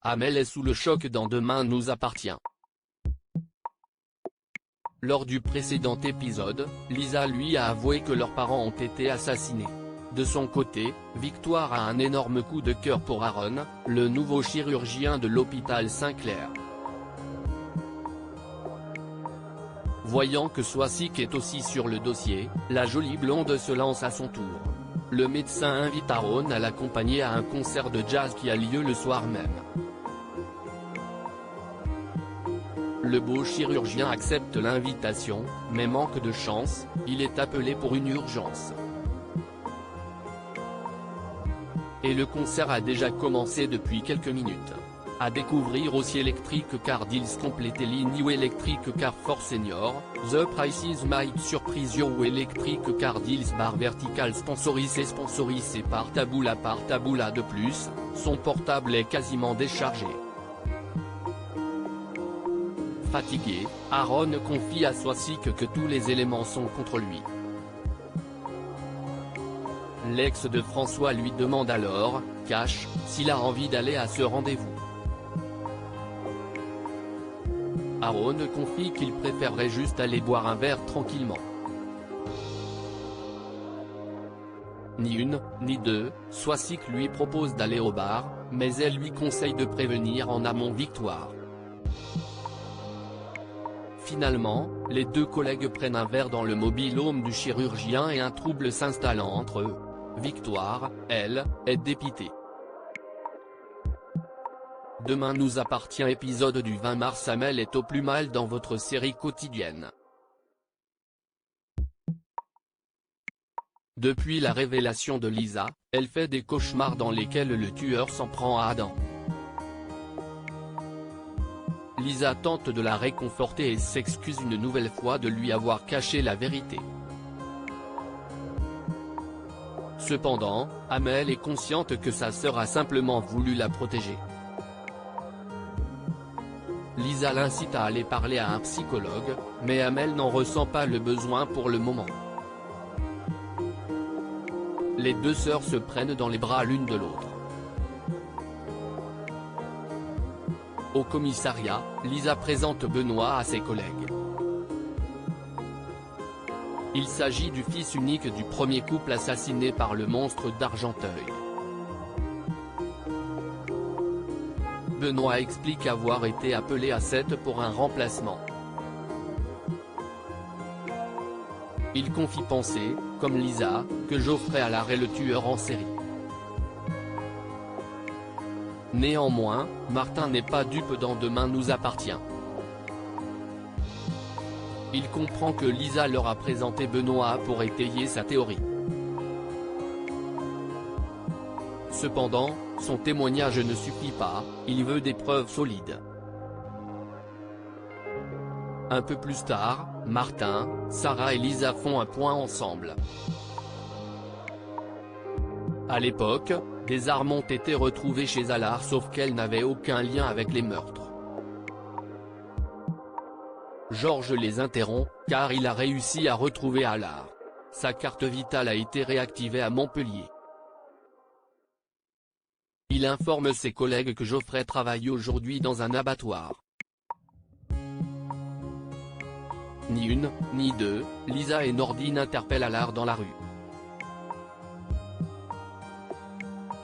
Amel est sous le choc dans Demain nous appartient. Lors du précédent épisode, Lisa lui a avoué que leurs parents ont été assassinés. De son côté, Victoire a un énorme coup de cœur pour Aaron, le nouveau chirurgien de l'hôpital Saint-Clair. Voyant que Swasik est aussi sur le dossier, la jolie blonde se lance à son tour. Le médecin invite Aaron à l'accompagner à un concert de jazz qui a lieu le soir même. Le beau chirurgien accepte l'invitation, mais manque de chance, il est appelé pour une urgence. Et le concert a déjà commencé depuis quelques minutes. À découvrir aussi Electric Car Deals completely new Electric Car for Senior, The Price Might Surprise You ou Electric Car Deals Bar Vertical sponsorisé par Taboola. De plus, son portable est quasiment déchargé. Fatigué, Aaron confie à Swasik que tous les éléments sont contre lui. L'ex de François lui demande alors, cash, s'il a envie d'aller à ce rendez-vous. Aaron confie qu'il préférerait juste aller boire un verre tranquillement. Ni une, ni deux, Swasik lui propose d'aller au bar, mais elle lui conseille de prévenir en amont Victoire. Finalement, les deux collègues prennent un verre dans le mobile-home du chirurgien et un trouble s'installe entre eux. Victoire, elle, est dépitée. Demain nous appartient épisode du 20 mars. Amel est au plus mal dans votre série quotidienne. Depuis la révélation de Lisa, elle fait des cauchemars dans lesquels le tueur s'en prend à Adam. Lisa tente de la réconforter et s'excuse une nouvelle fois de lui avoir caché la vérité. Cependant, Amel est consciente que sa sœur a simplement voulu la protéger. Lisa l'incite à aller parler à un psychologue, mais Amel n'en ressent pas le besoin pour le moment. Les deux sœurs se prennent dans les bras l'une de l'autre. Au commissariat, Lisa présente Benoît à ses collègues. Il s'agit du fils unique du premier couple assassiné par le monstre d'Argenteuil. Benoît explique avoir été appelé à 7 pour un remplacement. Il confie penser, comme Lisa, que Geoffrey Allard est le tueur en série. Néanmoins, Martin n'est pas dupe dans Demain nous appartient. Il comprend que Lisa leur a présenté Benoît pour étayer sa théorie. Cependant, son témoignage ne suffit pas, il veut des preuves solides. Un peu plus tard, Martin, Sarah et Lisa font un point ensemble. À l'époque, des armes ont été retrouvées chez Allard sauf qu'elles n'avaient aucun lien avec les meurtres. Georges les interrompt, car il a réussi à retrouver Allard. Sa carte vitale a été réactivée à Montpellier. Il informe ses collègues que Geoffrey travaille aujourd'hui dans un abattoir. Ni une, ni deux, Lisa et Nordine interpellent Allard dans la rue.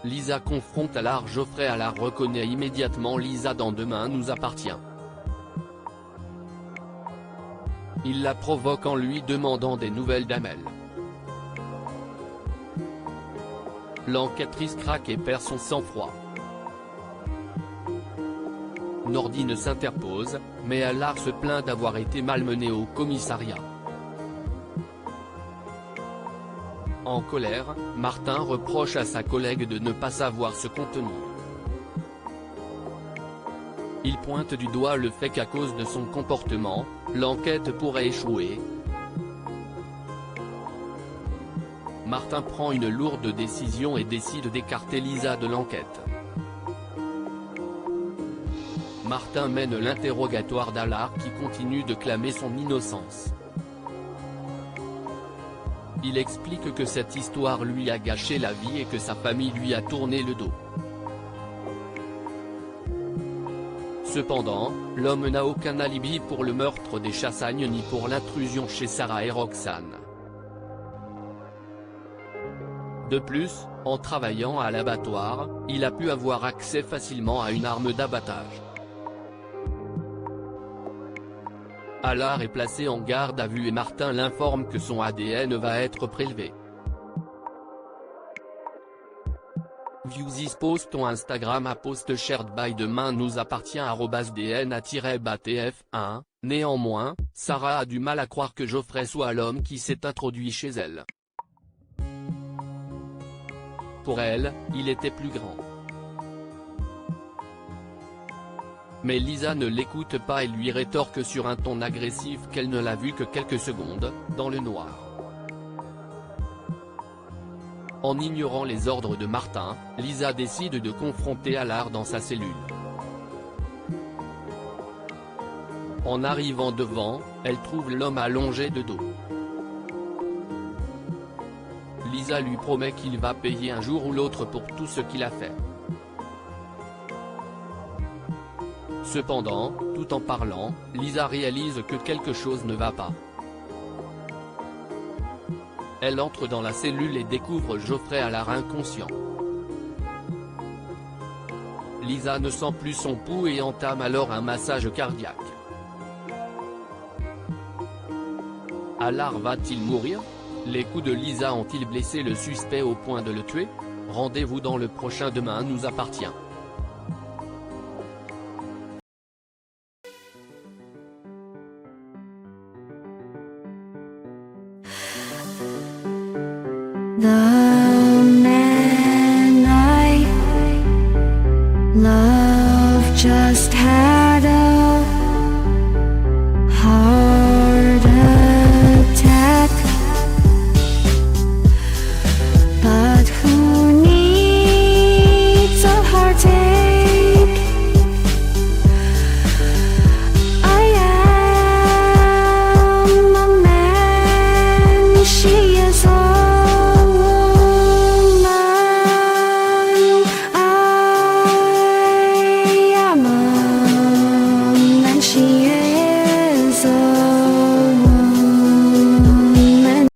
Lisa confronte Allard. Geoffrey Allard reconnaît immédiatement Lisa dans Demain nous appartient. Il la provoque en lui demandant des nouvelles d'Amel. L'enquêtrice craque et perd son sang-froid. Nordine s'interpose, mais Allard se plaint d'avoir été malmené au commissariat. En colère, Martin reproche à sa collègue de ne pas savoir se contenir. Il pointe du doigt le fait qu'à cause de son comportement, l'enquête pourrait échouer. Martin prend une lourde décision et décide d'écarter Lisa de l'enquête. Martin mène l'interrogatoire d'Allard qui continue de clamer son innocence. Il explique que cette histoire lui a gâché la vie et que sa famille lui a tourné le dos. Cependant, l'homme n'a aucun alibi pour le meurtre des Chassagnes ni pour l'intrusion chez Sarah et Roxane. De plus, en travaillant à l'abattoir, il a pu avoir accès facilement à une arme d'abattage. Allard est placé en garde à vue et Martin l'informe que son ADN va être prélevé. View this post on Instagram à post shared by demain nous appartient @dna-batf1. Néanmoins, Sarah a du mal à croire que Geoffrey soit l'homme qui s'est introduit chez elle. Pour elle, il était plus grand. Mais Lisa ne l'écoute pas et lui rétorque sur un ton agressif qu'elle ne l'a vu que quelques secondes, dans le noir. En ignorant les ordres de Martin, Lisa décide de confronter Allard dans sa cellule. En arrivant devant, elle trouve l'homme allongé de dos. Lisa lui promet qu'il va payer un jour ou l'autre pour tout ce qu'il a fait. Cependant, tout en parlant, Lisa réalise que quelque chose ne va pas. Elle entre dans la cellule et découvre Geoffrey Allard inconscient. Lisa ne sent plus son pouls et entame alors un massage cardiaque. Allard va-t-il mourir? Les coups de Lisa ont-ils blessé le suspect au point de le tuer? Rendez-vous dans le prochain Demain nous appartient. 나